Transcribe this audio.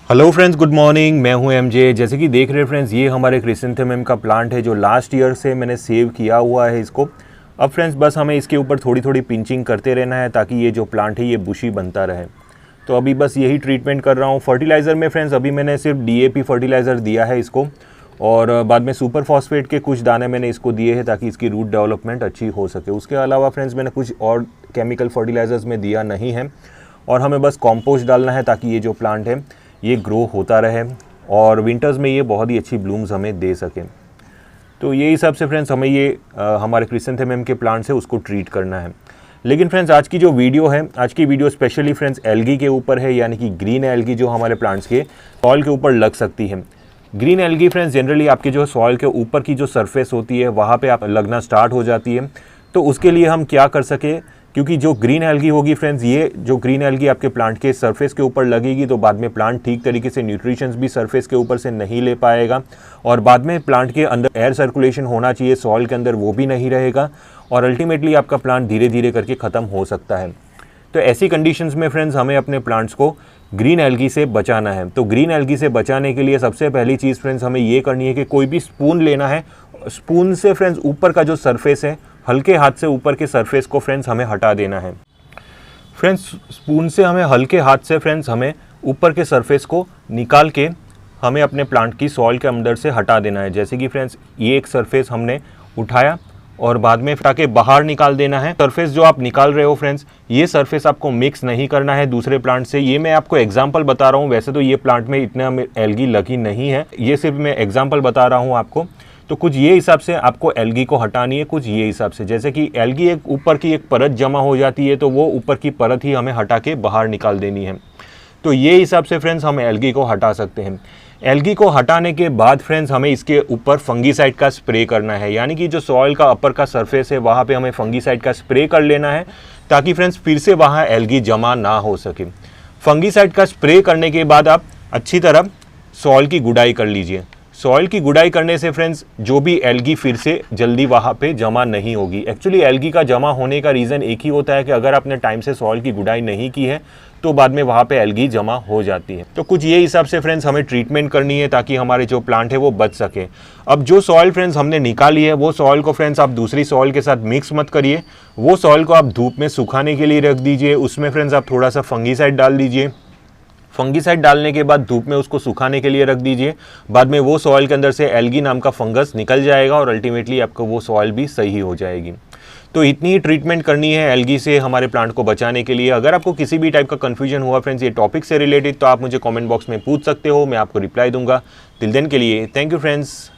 Hello friends, good morning. मैं हूं MJ. जैसे कि देख रहे हैं फ्रेंड्स, ये हमारे क्रिसेंथेमम का प्लांट है जो लास्ट ईयर से मैंने सेव किया हुआ है इसको। अब फ्रेंड्स बस हमें इसके ऊपर थोड़ी थोड़ी पिंचिंग करते रहना है ताकि ये जो प्लांट है ये बुशी बनता रहे। तो अभी बस यही ट्रीटमेंट कर रहा हूँ। फर्टिलाइज़र में फ्रेंड्स अभी मैंने सिर्फ डीएपी फर्टिलाइज़र दिया है इसको, और बाद में सुपर फॉस्फेट के कुछ दाने मैंने इसको दिए हैं ताकि इसकी रूट डेवलपमेंट अच्छी हो सके। उसके अलावा फ्रेंड्स मैंने कुछ और केमिकल फर्टिलाइज़र्स में दिया नहीं है, और हमें बस कॉम्पोस्ट डालना है ताकि ये जो प्लांट है ये ग्रो होता रहे और विंटर्स में ये बहुत ही अच्छी ब्लूम्स हमें दे सकें। तो ये हिसाब से फ्रेंड्स हमें ये हमारे क्रिसेंथेमम के प्लांट्स है उसको ट्रीट करना है। लेकिन फ्रेंड्स आज की जो वीडियो है, आज की वीडियो स्पेशली फ्रेंड्स एल्गी के ऊपर है, यानी कि ग्रीन एल्गी जो हमारे प्लांट्स के सॉइल के ऊपर लग सकती है। ग्रीन एल्गी फ्रेंड्स जनरली आपके जो सॉइल के ऊपर की जो सरफेस होती है वहाँ पे आप लगना स्टार्ट हो जाती है। तो उसके लिए हम क्या कर सके, क्योंकि जो ग्रीन एल्गी होगी फ्रेंड्स, ये जो ग्रीन एल्गी आपके प्लांट के सरफेस के ऊपर लगेगी तो बाद में प्लांट ठीक तरीके से न्यूट्रिशंस भी सरफेस के ऊपर से नहीं ले पाएगा, और बाद में प्लांट के अंदर एयर सर्कुलेशन होना चाहिए सॉइल के अंदर, वो भी नहीं रहेगा, और अल्टीमेटली आपका प्लांट धीरे धीरे करके ख़त्म हो सकता है। तो ऐसी कंडीशंस में फ्रेंड्स हमें अपने प्लांट्स को ग्रीन एल्गी से बचाना है। तो ग्रीन एल्गी से बचाने के लिए सबसे पहली चीज़ फ्रेंड्स हमें ये करनी है कि कोई भी स्पून लेना है, स्पून से फ्रेंड्स ऊपर का जो सरफेस है, हल्के हाथ से ऊपर के सरफेस को फ्रेंड्स हमें हटा देना है। फ्रेंड्स स्पून से हमें हल्के हाथ से फ्रेंड्स हमें ऊपर के सरफेस को निकाल के हमें अपने प्लांट की सॉइल के अंदर से हटा देना है। जैसे कि फ्रेंड्स ये एक सरफेस हमने उठाया और बाद में हटा के बाहर निकाल देना है। सरफेस जो आप निकाल रहे हो फ्रेंड्स, ये सरफेस आपको मिक्स नहीं करना है दूसरे प्लांट से। ये मैं आपको एग्जांपल बता रहा हूँ, वैसे तो ये प्लांट में इतना एल्गी लगी नहीं है, ये सिर्फ मैं एग्जांपल बता रहा हूँ आपको। तो कुछ ये हिसाब से आपको एल्गी को हटानी है, कुछ ये हिसाब से। जैसे कि एल्गी एक ऊपर की एक परत जमा हो जाती है तो वो ऊपर की परत ही हमें हटा के बाहर निकाल देनी है। तो ये हिसाब से फ्रेंड्स हम एल्गी को हटा सकते हैं। एल्गी को हटाने के बाद फ्रेंड्स हमें इसके ऊपर फंगीसाइड का स्प्रे करना है, यानी कि जो सॉइल का अपर का सरफेस है वहाँ पे हमें फंगीसाइड का स्प्रे कर लेना है ताकि फ्रेंड्स फिर से वहाँ एल्गी जमा ना हो सके। फंगीसाइड का स्प्रे करने के बाद आप अच्छी तरह सॉइल की गुड़ाई कर लीजिए। सॉइल की गुड़ाई करने से फ्रेंड्स जो भी एल्गी फिर से जल्दी वहाँ पे जमा नहीं होगी। एक्चुअली एल्गी का जमा होने का रीज़न एक ही होता है कि अगर आपने टाइम से सॉइल की गुड़ाई नहीं की है तो बाद में वहाँ पे एल्गी जमा हो जाती है। तो कुछ ये हिसाब से फ्रेंड्स हमें ट्रीटमेंट करनी है ताकि हमारे जो प्लांट है वो बच सके। अब जो सॉइल फ्रेंड्स हमने निकाली है वो सॉइल को फ्रेंड्स आप दूसरी सॉइल के साथ मिक्स मत करिए। वो सॉइल को आप धूप में सुखाने के लिए रख दीजिए। उसमें फ्रेंड्स आप थोड़ा सा फंगीसाइड डाल दीजिए। फंगीसाइड डालने के बाद धूप में उसको सुखाने के लिए रख दीजिए। बाद में वो सॉइल के अंदर से एल्गी नाम का फंगस निकल जाएगा और अल्टीमेटली आपको वो सॉइल भी सही हो जाएगी। तो इतनी ही ट्रीटमेंट करनी है एल्गी से हमारे प्लांट को बचाने के लिए। अगर आपको किसी भी टाइप का कन्फ्यूजन हुआ फ्रेंड्स ये टॉपिक से रिलेटेड, तो आप मुझे कमेंट बॉक्स में पूछ सकते हो, मैं आपको रिप्लाई दूंगा। टिल देन के लिए थैंक यू फ्रेंड्स।